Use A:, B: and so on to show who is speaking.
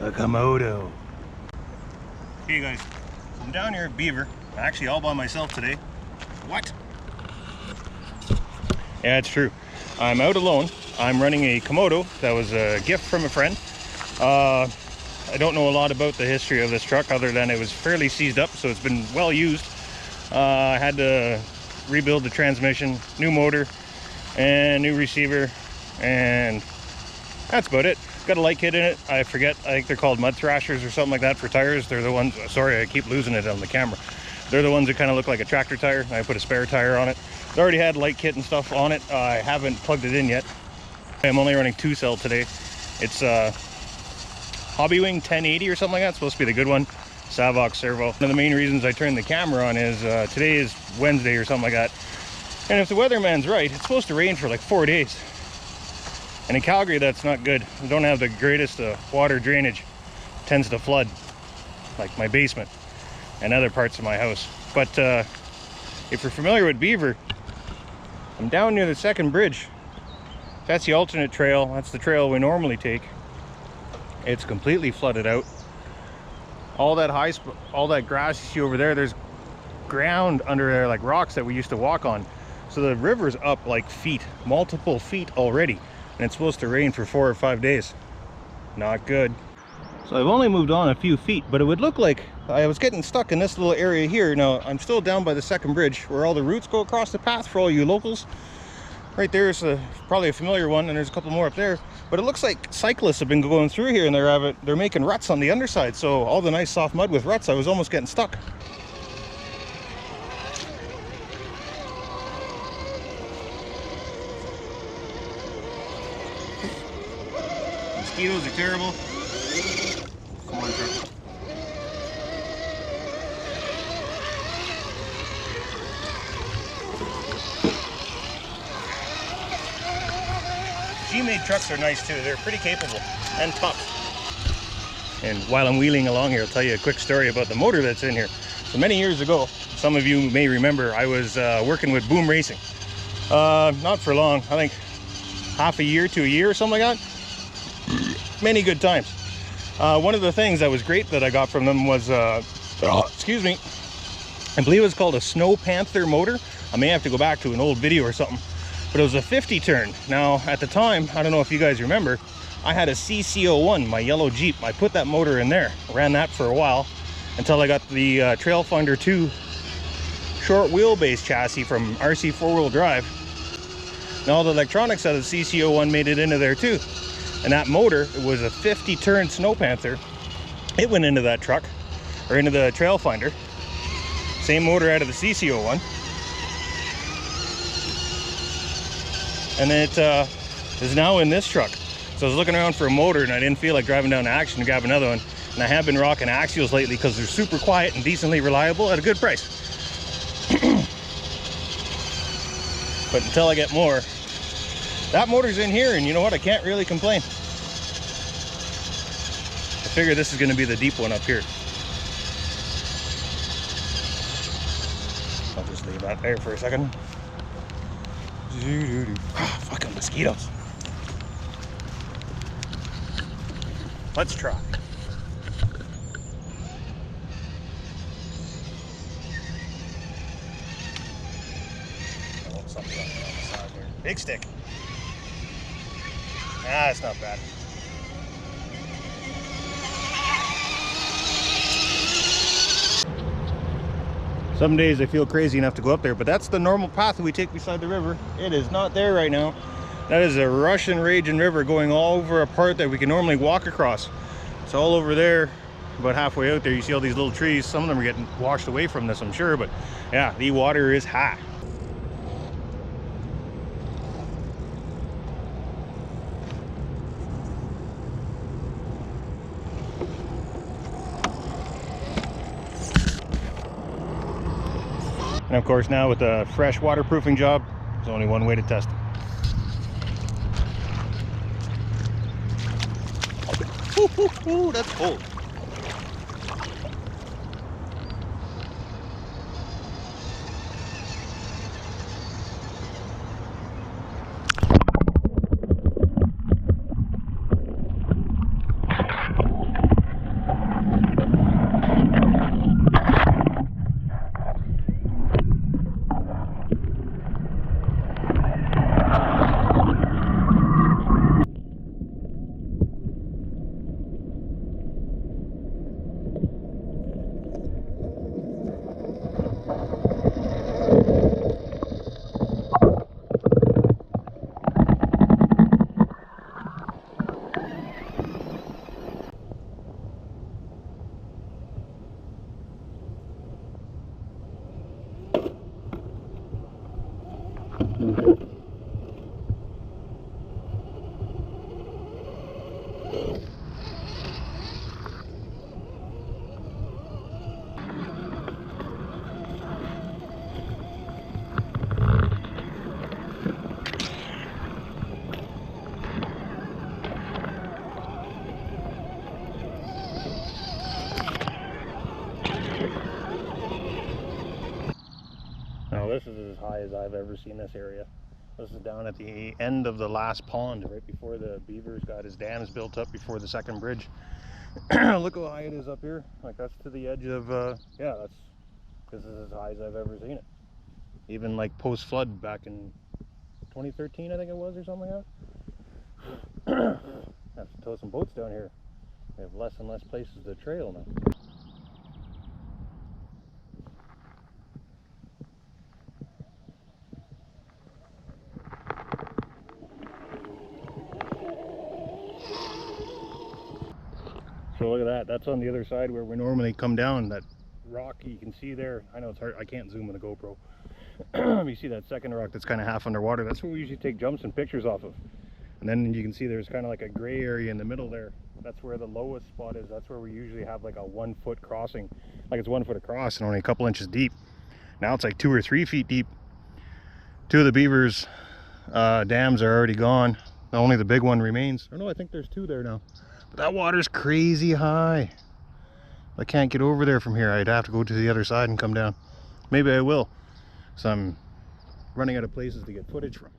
A: A Komodo. Hey guys, I'm down here at Beaver. I'm actually all by myself today. What? Yeah, it's true. I'm out alone. I'm running a Komodo that was a gift from a friend. I don't know a lot about the history of this truck other than it was fairly seized up, so it's been well used. I had to rebuild the transmission, new motor, and new receiver, and that's about it. Got a light kit in it. I forget, I think they're called mud thrashers or something like that for tires. They're the ones, sorry, I keep losing it on the camera. They're the ones that kind of look like a tractor tire. I put a spare tire on it. It already had light kit and stuff on it. I haven't plugged it in yet. I'm only running 2-cell today. It's Hobbywing 1080 or something like that. It's supposed to be the good one. Savox servo. One of the main reasons I turned the camera on is today is Wednesday or something like that. And if the weatherman's right, it's supposed to rain for like 4 days. And in Calgary, that's not good. We don't have the greatest water drainage. It tends to flood, like my basement and other parts of my house. But if you're familiar with Beaver, I'm down near the second bridge. That's the alternate trail. That's the trail we normally take. It's completely flooded out. All that grass you see over there, there's ground under there, like rocks that we used to walk on. So the river's up like feet, multiple feet already. And it's supposed to rain for 4 or 5 days. Not good. So I've only moved on a few feet, but it would look like I was getting stuck in this little area here. Now I'm still down by the second bridge where all the routes go across the path for all you locals. Right there is probably a familiar one, and there's a couple more up there. But it looks like cyclists have been going through here, and they're making ruts on the underside. So all the nice soft mud with ruts, I was almost getting stuck. Mosquitoes are terrible. Come on, truck. Gmade trucks are nice too. They're pretty capable and tough. And while I'm wheeling along here, I'll tell you a quick story about the motor that's in here. So many years ago, some of you may remember, I was working with Boom Racing. Not for long, I think half a year to a year or something like that. Many good times. One of the things that was great that I got from them was, excuse me, I believe it was called a Snow Panther motor. I may have to go back to an old video or something. But it was a 50 turn. Now at the time, I don't know if you guys remember, I had a CC01, my yellow Jeep. I put that motor in there, ran that for a while until I got the Trailfinder 2 short wheelbase chassis from RC 4-wheel drive. Now all the electronics out of the CC01 made it into there too. And that motor, it was a 50 turn Snow Panther. It went into that truck, or into the Trailfinder. Same motor out of the CC01. And it is now in this truck. So I was looking around for a motor and I didn't feel like driving down to Action to grab another one. And I have been rocking Axials lately because they're super quiet and decently reliable at a good price. But until I get more, that motor's in here, and you know what? I can't really complain. I figure this is going to be the deep one up here. I'll just leave that there for a second. Ah, fucking mosquitoes. Let's try. Oh, something's on the side here. Big stick. Ah, it's not bad. Some days I feel crazy enough to go up there, but that's the normal path we take beside the river. It is not there right now. That is a rushing, raging river going all over a part that we can normally walk across. It's all over there, about halfway out there. You see all these little trees. Some of them are getting washed away from this, I'm sure, but yeah, the water is high. And of course now with the fresh waterproofing job, there's only one way to test it. Ooh, that's cold. Now this is as high as I've ever seen this area. This is down at the end of the last pond, right before the Beaver's got his dams built up before the second bridge. Look how high it is up here. Like that's to the edge of, yeah, this is as high as I've ever seen it. Even like post-flood back in 2013, I think it was, or something like that. I have to tow some boats down here. We have less and less places to trail now. So look at that, that's on the other side where we normally come down. That rock you can see there, I know it's hard, I can't zoom with a GoPro. You see that second rock that's kind of half underwater, that's where we usually take jumps and pictures off of. And then you can see there's kind of like a gray area in the middle there. That's where the lowest spot is. That's where we usually have like a 1 foot crossing. Like it's 1 foot across and only a couple inches deep. Now it's like 2 or 3 feet deep. 2 of the Beaver's dams are already gone. Only the big one remains. Or no, I think there's 2 there now. But that water's crazy high. I can't get over there from here. I'd have to go to the other side and come down. Maybe I will. So I'm running out of places to get footage from.